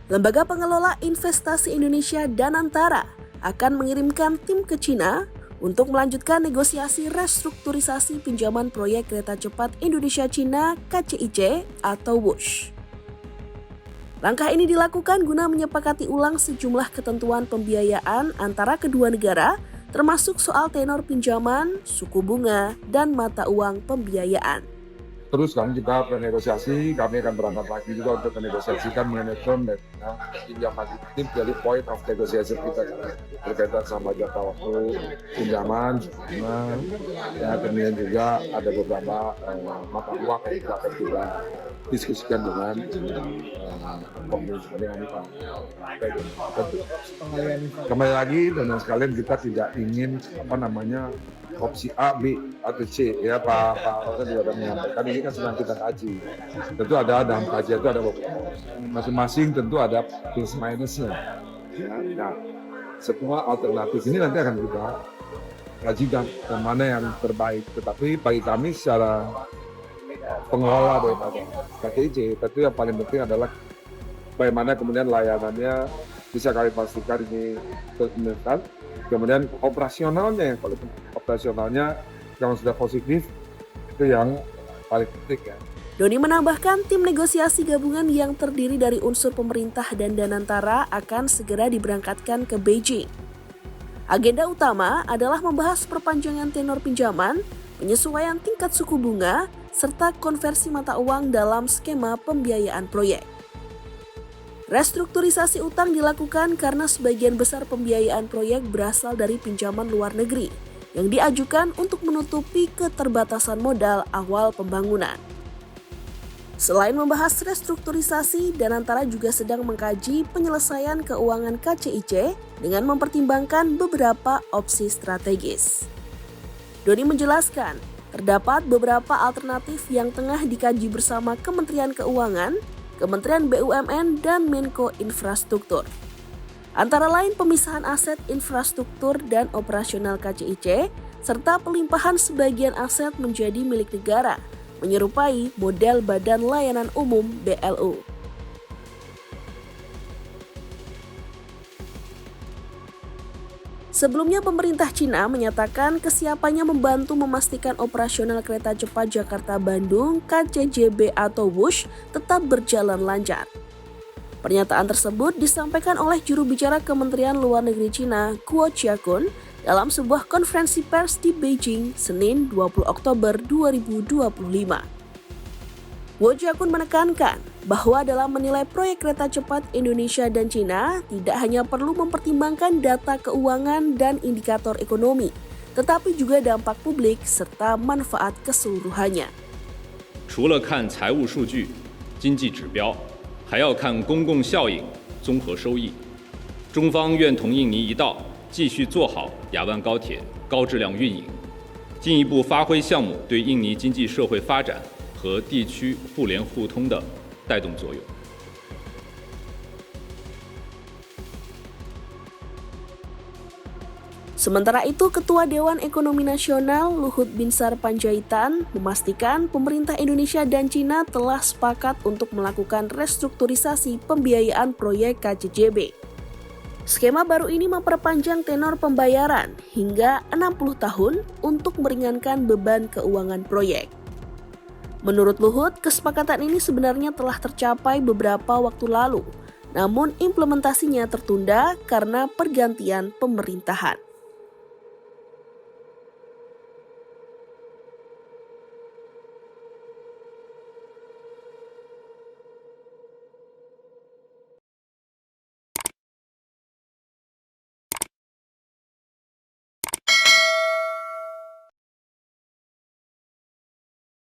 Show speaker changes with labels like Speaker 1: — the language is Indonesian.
Speaker 1: Lembaga Pengelola Investasi Indonesia Danantara akan mengirimkan tim ke Cina untuk melanjutkan negosiasi restrukturisasi pinjaman proyek kereta cepat Indonesia-Cina KCIC atau WUSH. Langkah ini dilakukan guna menyepakati ulang sejumlah ketentuan pembiayaan antara kedua negara, termasuk soal tenor pinjaman, suku bunga, dan mata uang pembiayaan.
Speaker 2: Terus kan kita bernegosiasi, kami akan berangkat lagi juga untuk menegosiasikan manajemen dan pinjaman itu jadi point of negosiasi kita berkaitan sama jangka waktu pinjaman, ya kemudian juga ada beberapa mata uang yang kita akan kita diskusikan dengan pemerintah dengan kembali lagi dan sekalian kita tidak ingin opsi A, B, atau C ya Pak Rosa juga akan menyampaikan ini kan sedang kita kaji. Tentu ada dalam kajian itu ada masing-masing tentu ada plus minusnya. Ya, nah, semua alternatif ini nanti akan kita kajikan yang mana yang terbaik. Tetapi bagi kami secara pengelola daripada KCIC, tentu yang paling penting adalah bagaimana kemudian layanannya bisa kami pastikan ini terus. Kemudian operasionalnya yang sudah positif itu yang paling penting ya.
Speaker 1: Doni menambahkan tim negosiasi gabungan yang terdiri dari unsur pemerintah dan Danantara akan segera diberangkatkan ke Beijing. Agenda utama adalah membahas perpanjangan tenor pinjaman, penyesuaian tingkat suku bunga, serta konversi mata uang dalam skema pembiayaan proyek. Restrukturisasi utang dilakukan karena sebagian besar pembiayaan proyek berasal dari pinjaman luar negeri yang diajukan untuk menutupi keterbatasan modal awal pembangunan. Selain membahas restrukturisasi, Danantara juga sedang mengkaji penyelesaian keuangan KCIC dengan mempertimbangkan beberapa opsi strategis. Doni menjelaskan, terdapat beberapa alternatif yang tengah dikaji bersama Kementerian Keuangan, Kementerian BUMN, dan Menko Infrastruktur. Antara lain pemisahan aset infrastruktur dan operasional KCIC, serta pelimpahan sebagian aset menjadi milik negara, menyerupai model Badan Layanan Umum BLU. Sebelumnya pemerintah Cina menyatakan kesiapannya membantu memastikan operasional kereta cepat Jakarta-Bandung KCJB atau WUSH tetap berjalan lancar. Pernyataan tersebut disampaikan oleh juru bicara Kementerian Luar Negeri Cina, Guo Jiakun, dalam sebuah konferensi pers di Beijing, Senin 20 Oktober 2025. Guo Jiakun menekankan bahwa dalam menilai proyek kereta cepat Indonesia dan Cina tidak hanya perlu mempertimbangkan data keuangan dan indikator ekonomi, tetapi juga dampak publik serta manfaat keseluruhannya.
Speaker 3: 除了看财务数据、经济指标，还要看公共效应、综合收益。中方愿同印尼一道，继续做好雅万高铁高质量运营，进一步发挥项目对印尼经济社会发展和地区互联互通的带动作用。
Speaker 1: Sementara itu, Ketua Dewan Ekonomi Nasional Luhut Binsar Panjaitan memastikan pemerintah Indonesia dan Cina telah sepakat untuk melakukan restrukturisasi pembiayaan proyek KCJB. Skema baru ini memperpanjang tenor pembayaran hingga 60 tahun untuk meringankan beban keuangan proyek. Menurut Luhut, kesepakatan ini sebenarnya telah tercapai beberapa waktu lalu, namun implementasinya tertunda karena pergantian pemerintahan.